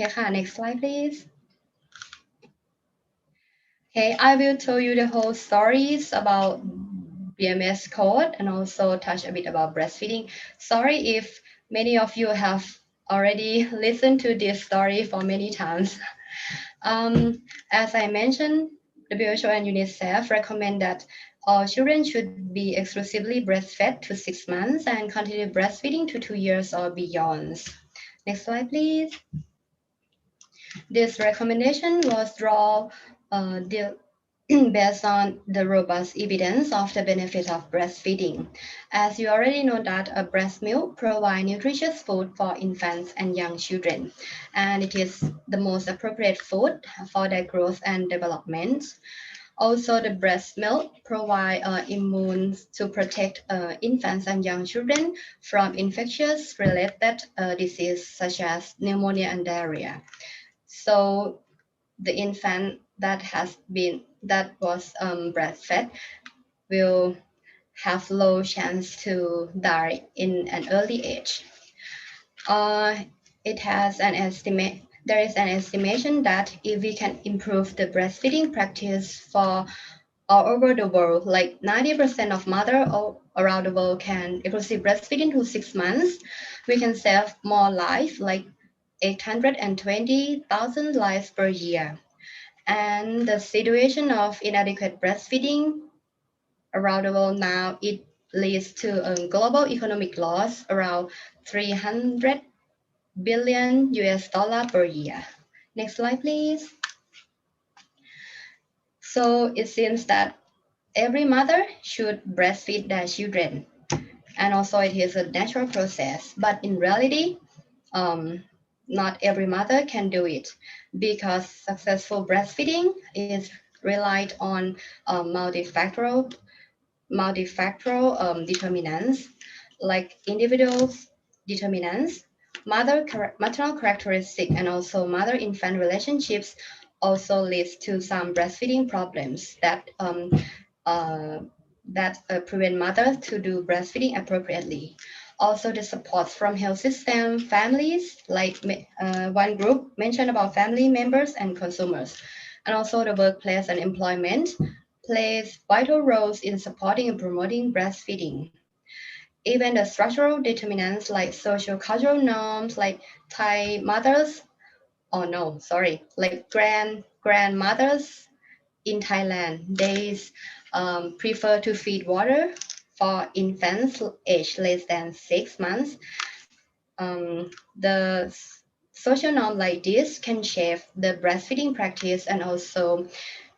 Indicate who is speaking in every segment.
Speaker 1: Next slide, please. Okay, I will tell you the whole stories about BMS code and also touch a bit about breastfeeding. Sorry if many of you have already listened to this story for many times. As I mentioned, WHO and UNICEF recommend that all children should be exclusively breastfed to 6 months and continue breastfeeding to 2 years or beyond. Next slide, please. This recommendation was drawn based on the robust evidence of the benefit of breastfeeding. As you already know that a breast milk provides nutritious food for infants and young children, and it is the most appropriate food for their growth and development. Also, the breast milk provide immune to protect infants and young children from infectious related disease such as pneumonia and diarrhea. So the infant that was breastfed will have low chance to die in an early age. It has an estimate. There is an estimation that if we can improve the breastfeeding practice for all over the world, like 90% of mothers all around the world can exclusive breastfeeding to 6 months, we can save more lives, like 820,000 lives per year. And the situation of inadequate breastfeeding around the world now, it leads to a global economic loss around 300 billion US dollar per year. Next slide, please. So it seems that every mother should breastfeed their children, and also it is a natural process. But in reality, not every mother can do it because successful breastfeeding is relied on multifactorial determinants like individual determinants, maternal characteristics, and also mother-infant relationships also leads to some breastfeeding problems uh, that prevent mothers to do breastfeeding appropriately. Also, the support from health system, families, like one group mentioned about family members and consumers, and also the workplace and employment plays vital roles in supporting and promoting breastfeeding. Even the structural determinants like social cultural norms, like Thai mothers, oh no, sorry, like grandmothers in Thailand, they prefer to feed water for infants aged less than 6 months. The social norm like this can shape the breastfeeding practice and also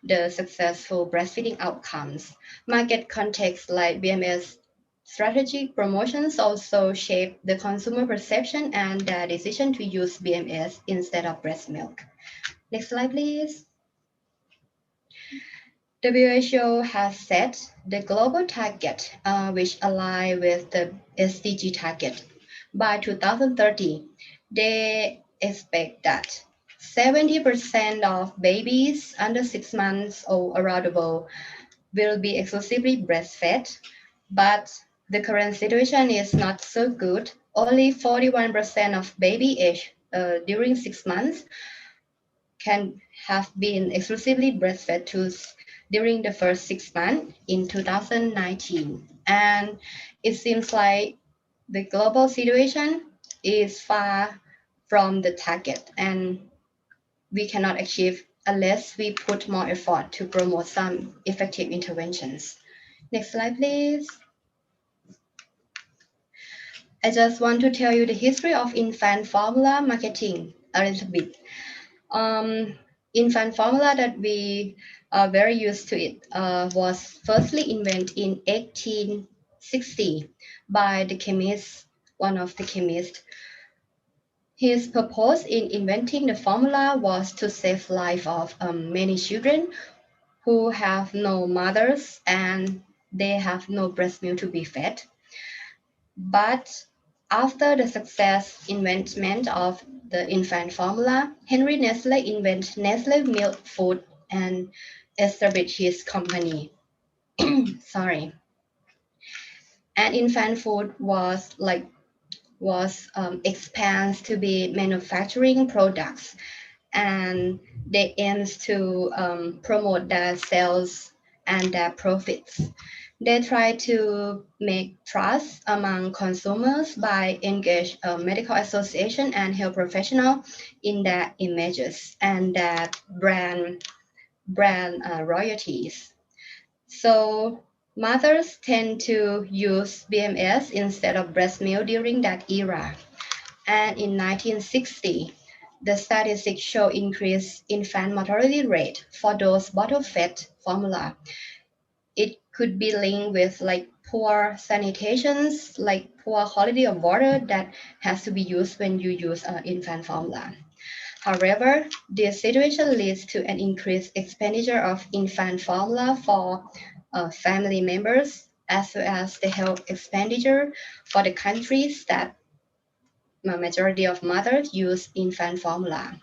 Speaker 1: the successful breastfeeding outcomes. Market context like BMS strategic promotions also shape the consumer perception and the decision to use BMS instead of breast milk. Next slide, please. WHO has set the global target, which align with the SDG target. By 2030, they expect that 70% of babies under 6 months old around the world will be exclusively breastfed, but the current situation is not so good. Only 41% of baby age during 6 months can have been exclusively breastfed during the first 6 months in 2019. And it seems like the global situation is far from the target, and we cannot achieve unless we put more effort to promote some effective interventions. Next slide, please. I just want to tell you the history of infant formula marketing a little bit. Infant formula that we are very used to it was firstly invented in 1860 by the chemist, one of the chemists. His purpose in inventing the formula was to save life of many children who have no mothers and they have no breast milk to be fed. But after the success investment of the infant formula, Henry Nestle invented Nestle Milk Food and established his company. Sorry. And infant food was like was expands to be manufacturing products, and they aims to promote their sales and their profits. They try to make trust among consumers by engage medical association and health professional in their images and their brand royalties. So mothers tend to use BMS instead of breast milk during that era. And in 1960, the statistics show increased infant mortality rate for those bottle-fed formula. It could be linked with like poor sanitations, like poor quality of water that has to be used when you use infant formula. However, this situation leads to an increased expenditure of infant formula for family members, as well as the health expenditure for the countries that the majority of mothers use infant formula.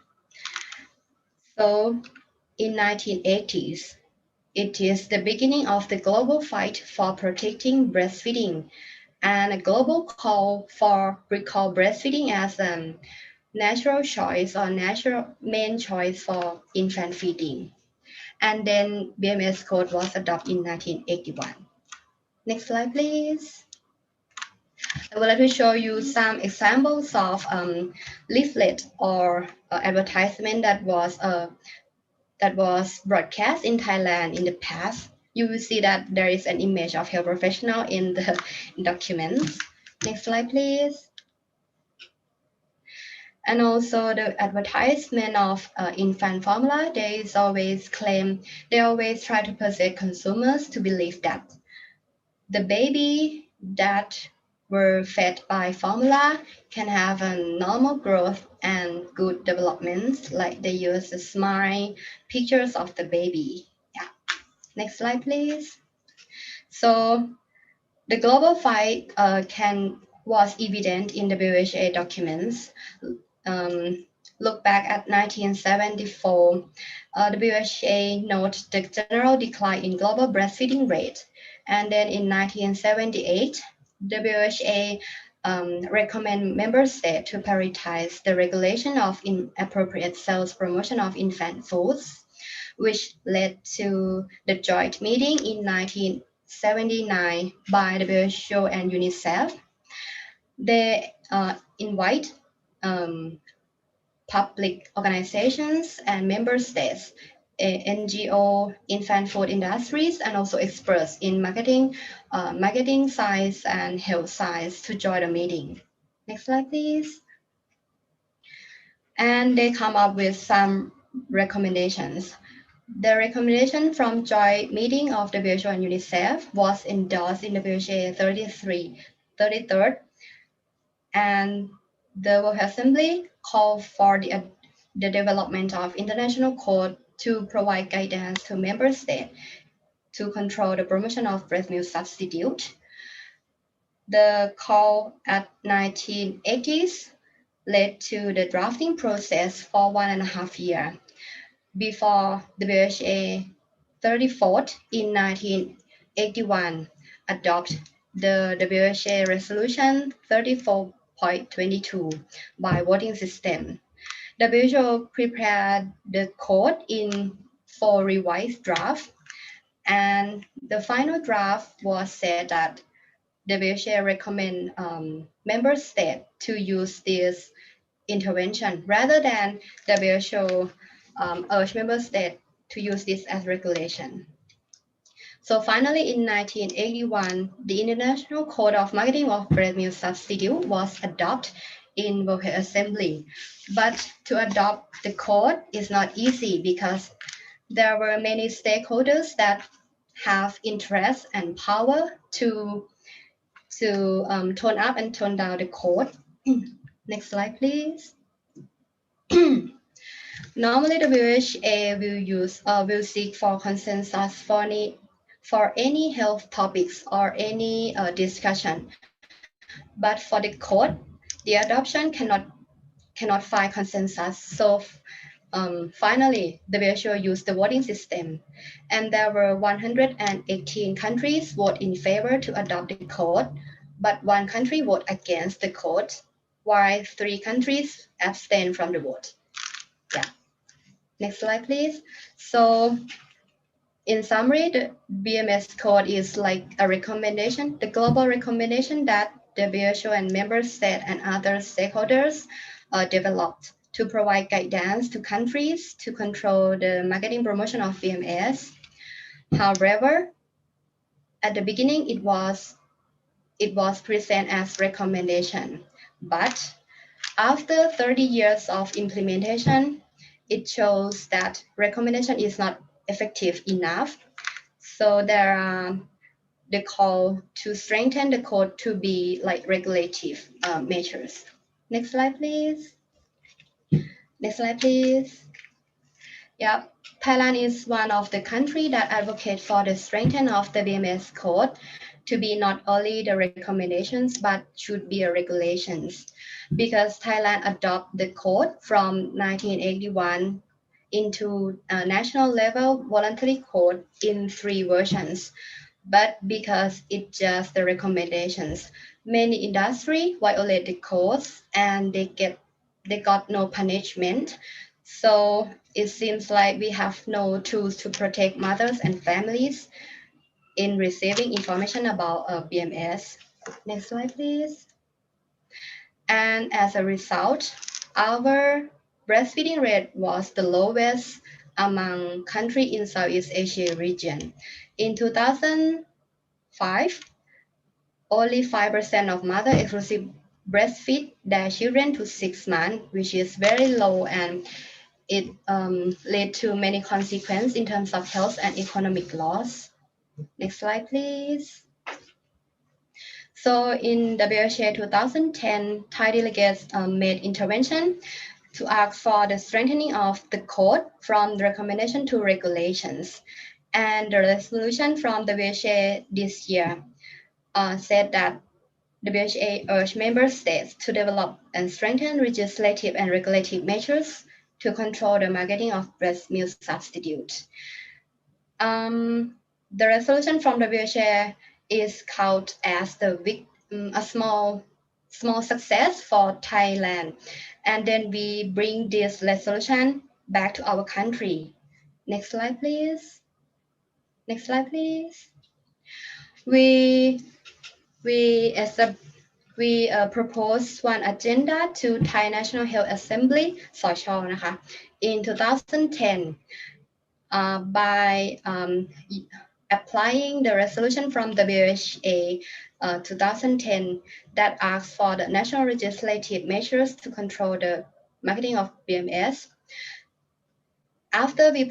Speaker 1: So in 1980s, it is the beginning of the global fight for protecting breastfeeding and a global call for recall breastfeeding as a natural choice or natural main choice for infant feeding. And then BMS code was adopted in 1981. Next slide, please. I would like to show you some examples of leaflet or advertisement that was broadcast in Thailand in the past. You will see that there is an image of health professional in the documents. Next slide, please. And also the advertisement of infant formula, they always try to persuade consumers to believe that the baby that were fed by formula can have a normal growth and good development, like they use the smile pictures of the baby. Yeah. Next slide, please. So the global fight was evident in the WHO documents. Um, look back at 1974, the WHO noted the general decline in global breastfeeding rate. And then in 1978, the WHO recommend member states to prioritize the regulation of inappropriate sales promotion of infant foods, which led to the joint meeting in 1979 by the WHO and UNICEF. They invite public organizations and member states, NGO, infant food industries, and also experts in marketing science and health science to join the meeting. Next slide, please. And they come up with some recommendations. The recommendation from joint meeting of WHO and UNICEF was endorsed in WHO 33rd, and the World Assembly called for the development of international code to provide guidance to member states to control the promotion of breast milk substitute. The call at 1980s led to the drafting process for 1.5 years before the WHO 34th in 1981 adopted the WHO resolution 34.22 by voting system. WHO prepared the code in 4 revised drafts, and the final draft was said that WHO recommend member states to use this intervention rather than WHO urge member states to use this as regulation. So finally, in 1981, the International Code of Marketing of Breast Milk Substitute was adopted in World Assembly. But to adopt the code is not easy because there were many stakeholders that have interest and power to tone up and tone down the code. Next slide, please. Normally, the WHO will seek for consensus for any health topics or any discussion. But for the code, the adoption cannot find consensus. So finally, the WHO used the voting system, and there were 118 countries vote in favor to adopt the code, but one country voted against the code. while 3 countries abstained from the vote. Yeah. Next slide, please. So in summary, the BMS code is like a recommendation, the global recommendation that WHO and member states and other stakeholders developed to provide guidance to countries to control the marketing promotion of BMS. However, at the beginning, it was present as recommendation, but after 30 years of implementation, it shows that recommendation is not effective enough. So there are the call to strengthen the code to be like regulative measures. Next slide, please. Next slide, please. Yeah, Thailand is one of the countries that advocate for the strengthening of the BMS code to be not only the recommendations but should be a regulations, because Thailand adopt the code from 1981 into a national level voluntary code in 3 versions. But because it's just the recommendations, many industry violate the codes and they got no punishment. So it seems like we have no tools to protect mothers and families in receiving information about BMS. Next slide, please. And as a result, our breastfeeding rate was the lowest among countries in Southeast Asia region. In 2005, only 5% of mothers exclusive breastfeed their children to 6 months, which is very low, and it led to many consequences in terms of health and economic loss. Next slide, please. So in WHO 2010, Thai delegates made intervention to ask for the strengthening of the code from the recommendation to regulations. And the resolution from the WHO this year said that the WHO urged member states to develop and strengthen legislative and regulative measures to control the marketing of breast milk substitute. The resolution from the WHO is called as a small success for Thailand, and then we bring this resolution back to our country. Next slide, please. Next slide, please. We propose one agenda to Thai National Health Assembly สช นะคะ in 2010 by applying the resolution from WHA 2010 that asks for the national legislative measures to control the marketing of BMS. After the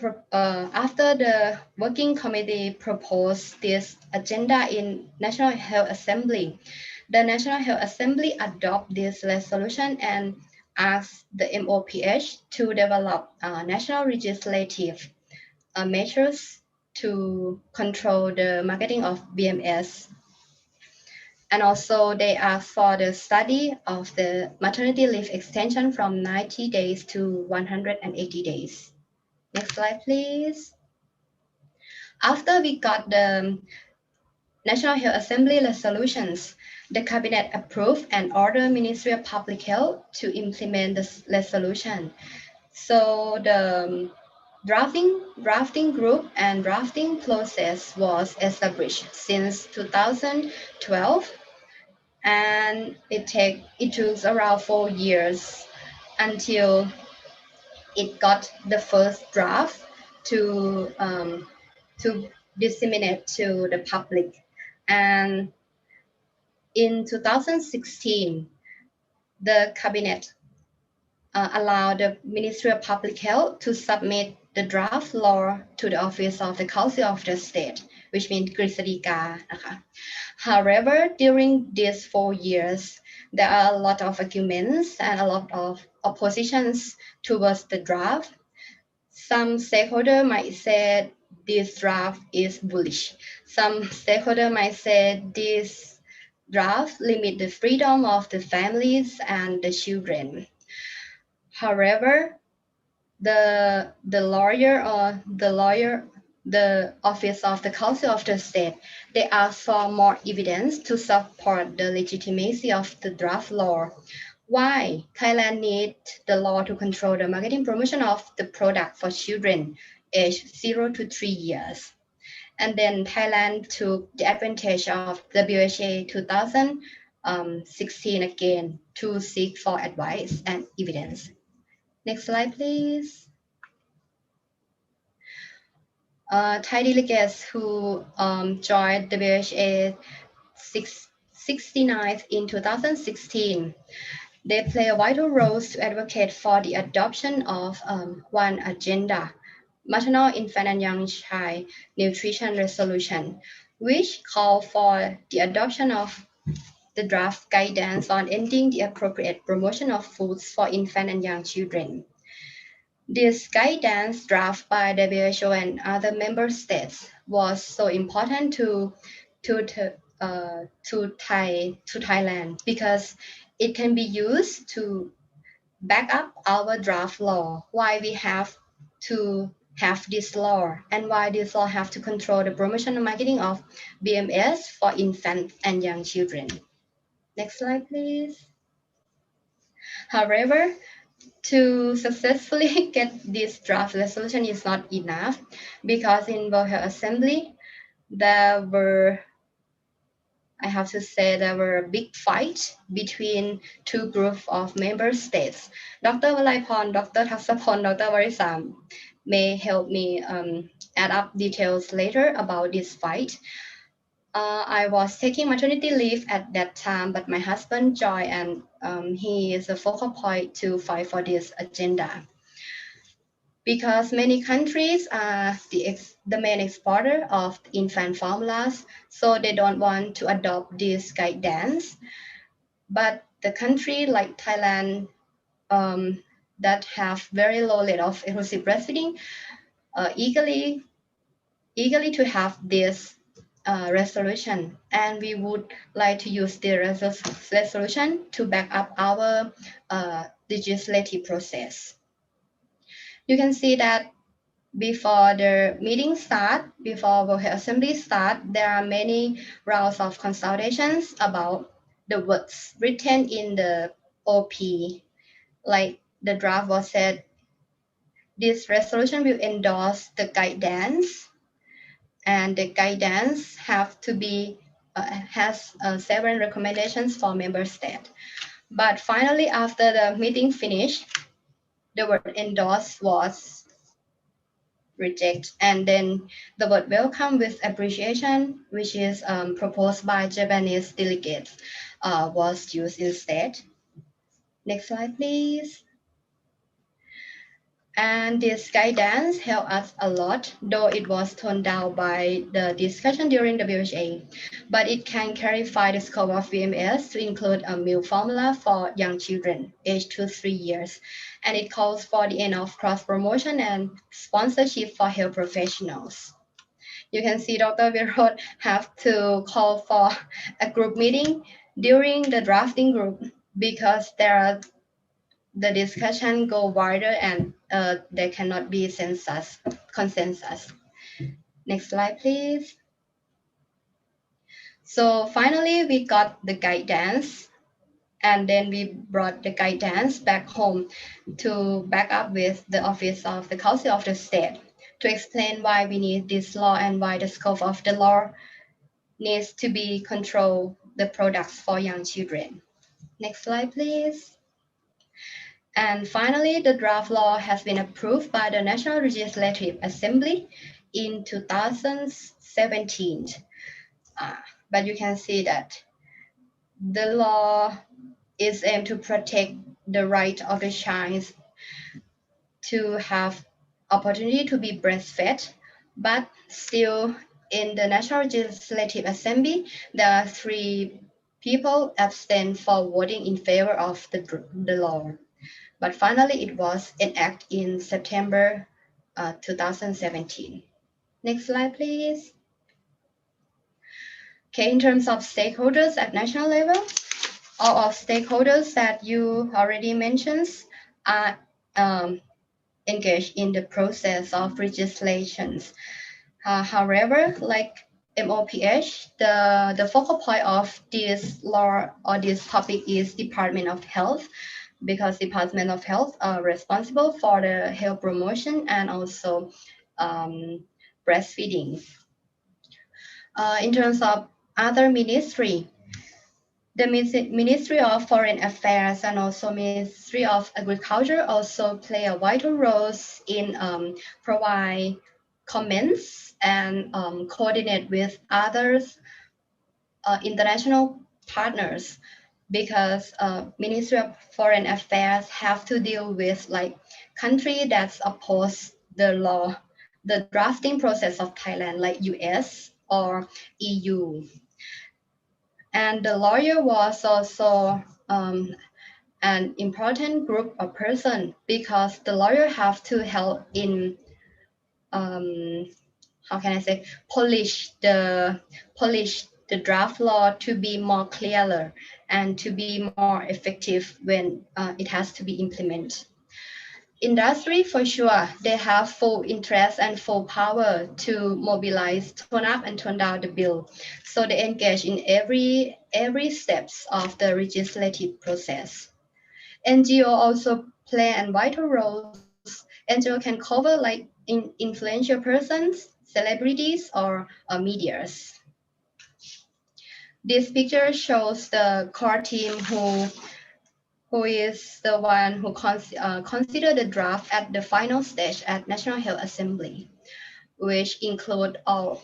Speaker 1: working committee proposed this agenda in National Health Assembly, the National Health Assembly adopt this resolution and asked the MOPH to develop national legislative measures to control the marketing of BMS. And also they asked for the study of the maternity leave extension from 90 days to 180 days. Next slide, please. After we got the National Health Assembly resolutions, the Cabinet approved and ordered Ministry of Public Health to implement this resolution. So the drafting group and drafting process was established since 2012, and it took around 4 years until it got the first draft to disseminate to the public. And in 2016, the Cabinet allowed the Ministry of Public Health to submit the draft law to the Office of the Council of the State, which means Grissadika. However, during these 4 years, there are a lot of arguments and a lot of oppositions towards the draft. Some stakeholder might say this draft is bullish. Some stakeholder might say this draft limit the freedom of the families and the children. However, the Office of the Council of the State, they asked for more evidence to support the legitimacy of the draft law. Why Thailand needs the law to control the marketing promotion of the product for children aged 0 to 3 years. And then Thailand took the advantage of WHA 2016 again to seek for advice and evidence. Next slide, please. Thai delegates who joined WHA 69 in 2016, they play a vital role to advocate for the adoption of one agenda, maternal, infant, and young child nutrition resolution, which call for the adoption of the draft guidance on ending the appropriate promotion of foods for infant and young children. This guidance draft by WHO and other member states was so important to Thailand because it can be used to back up our draft law. Why we have to have this law and why this law have to control the promotion and marketing of BMS for infants and young children. Next slide, please. However, to successfully get this draft resolution is not enough because in World Health Assembly, there were, I have to say, there were a big fight between two groups of member states. Dr. Valaipon, Dr. Taksapon, Dr. Varisam may help me add up details later about this fight. I was taking maternity leave at that time, but my husband Joy and he is a focal point to fight for this agenda. Because many countries are the main exporter of infant formulas, so they don't want to adopt this guidance. But the country like Thailand that have very low rate of exclusive breastfeeding eagerly to have this resolution, and we would like to use the resolution to back up our legislative process. You can see that before the meeting start, before World Health Assembly start, there are many rounds of consultations about the words written in the OP. Like the draft was said, this resolution will endorse the guidance, and the guidance have to be has several recommendations for member state. But finally, after the meeting finished, the word endorse was reject, and then the word welcome with appreciation, which is proposed by Japanese delegates, was used instead. Next slide, please. And this guidance helped us a lot, though it was toned down by the discussion during WHA. But it can clarify the scope of BMS to include a milk formula for young children aged 2 to 3 years. And it calls for the end of cross-promotion and sponsorship for health professionals. You can see Dr. Virod have to call for a group meeting during the drafting group because the discussion go wider and there cannot be consensus. Next slide, please. So finally, we got the guidance, and then we brought the guidance back home to back up with the Office of the Council of the State to explain why we need this law and why the scope of the law needs to be control the products for young children. Next slide, please. And finally, the draft law has been approved by the National Legislative Assembly in 2017. But you can see that the law is aimed to protect the right of the child to have opportunity to be breastfed, but still in the National Legislative Assembly, there are 3 people abstain for voting in favor of the law. But finally, it was enacted in September 2017. Next slide, please. Okay, in terms of stakeholders at national level, all of stakeholders that you already mentioned are engaged in the process of legislations. However, like MOPH, the focal point of this law or this topic is Department of Health, because Department of Health are responsible for the health promotion and also breastfeeding. In terms of other ministry, the Ministry of Foreign Affairs and also Ministry of Agriculture also play a vital role in provide comments and coordinate with others international partners, because Ministry of Foreign Affairs have to deal with like country that's oppose the law, the drafting process of Thailand, like US or EU. And the lawyer was also an important group of person, because the lawyer have to help in how can I say, polish the draft law to be more clearer and to be more effective when it has to be implemented. Industry, for sure, they have full interest and full power to mobilize, tone up and tone down the bill. So they engage in every steps of the legislative process. NGO also play a vital roles. NGO can cover like influential persons, celebrities, or medias. This picture shows the core team who is the one who consider the draft at the final stage at National Health Assembly, which include all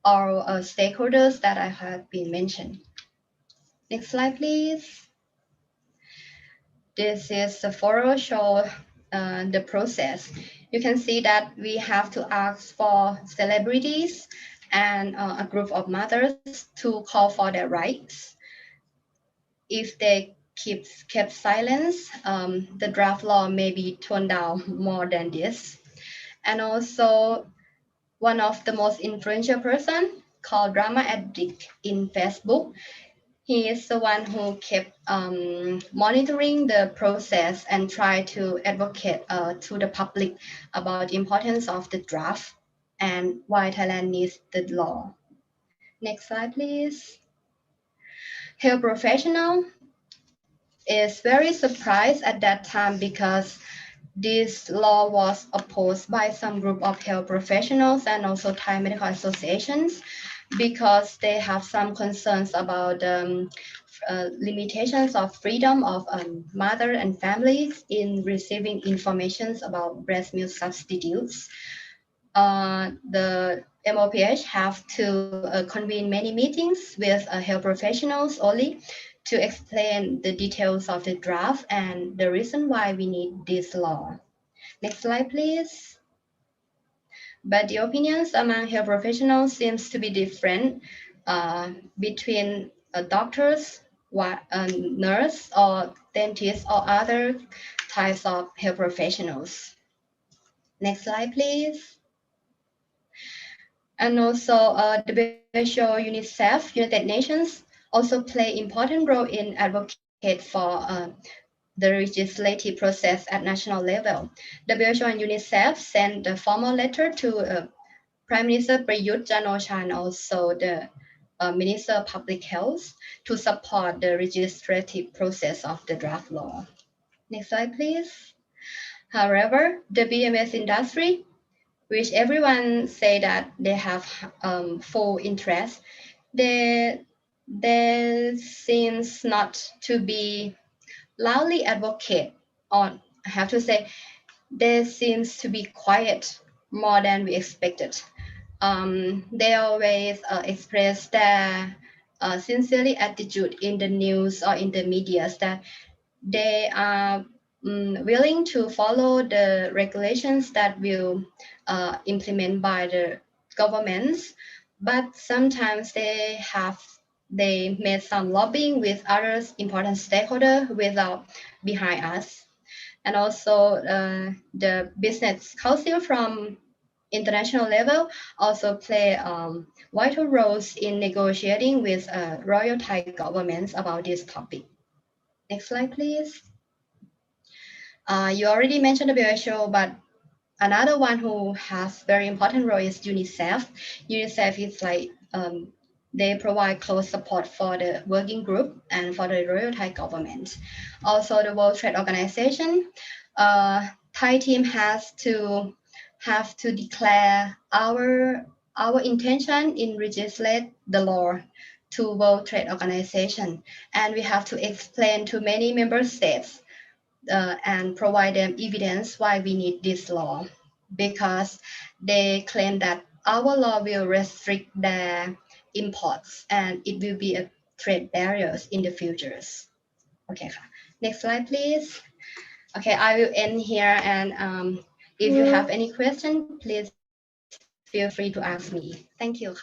Speaker 1: stakeholders that I have been mentioned. Next slide, please. This is the photo show the process. You can see that we have to ask for celebrities and a group of mothers to call for their rights. If they kept silence, the draft law may be toned down more than this. And also, one of the most influential person called Drama Addict in Facebook, he is the one who kept monitoring the process and try to advocate to the public about the importance of the draft and why Thailand needs the law. Next slide, please. Health professional is very surprised at that time, because this law was opposed by some group of health professionals and also Thai medical associations, because they have some concerns about limitations of freedom of mother and families in receiving information about breast milk substitutes. The MOPH have to convene many meetings with health professionals only to explain the details of the draft and the reason why we need this law. Next slide, please. But the opinions among health professionals seems to be different between doctors, nurse, or dentists, or other types of health professionals. Next slide, please. And also WHO, UNICEF, United Nations also play important role in advocate for the legislative process at national level. WHO and UNICEF sent a formal letter to Prime Minister Prayut Chan-o-cha and also the Minister of Public Health to support the legislative process of the draft law. Next slide, please. However, the BMS industry, which everyone say that they have full interest, they seems not to be loudly advocate, or I have to say, they seems to be quiet more than we expected. They always express their sincerely attitude in the news or in the media that they are willing to follow the regulations that will implement by the governments, but sometimes they made some lobbying with others important stakeholders without behind us. And also the business council from international level also play vital roles in negotiating with Royal Thai governments about this topic. Next slide, please. You already mentioned the WHO, but Another one who has very important role is UNICEF. UNICEF is like they provide close support for the working group and for the Royal Thai government. Also, the World Trade Organization. Thai team have to declare our intention in legislate the law to World Trade Organization, and we have to explain to many member states and provide them evidence why we need this law, because they claim that our law will restrict their imports and it will be a trade barriers in the futures. Okay, next slide, please. Okay, I will end here, and if you have any question, please feel free to ask me. Thank you.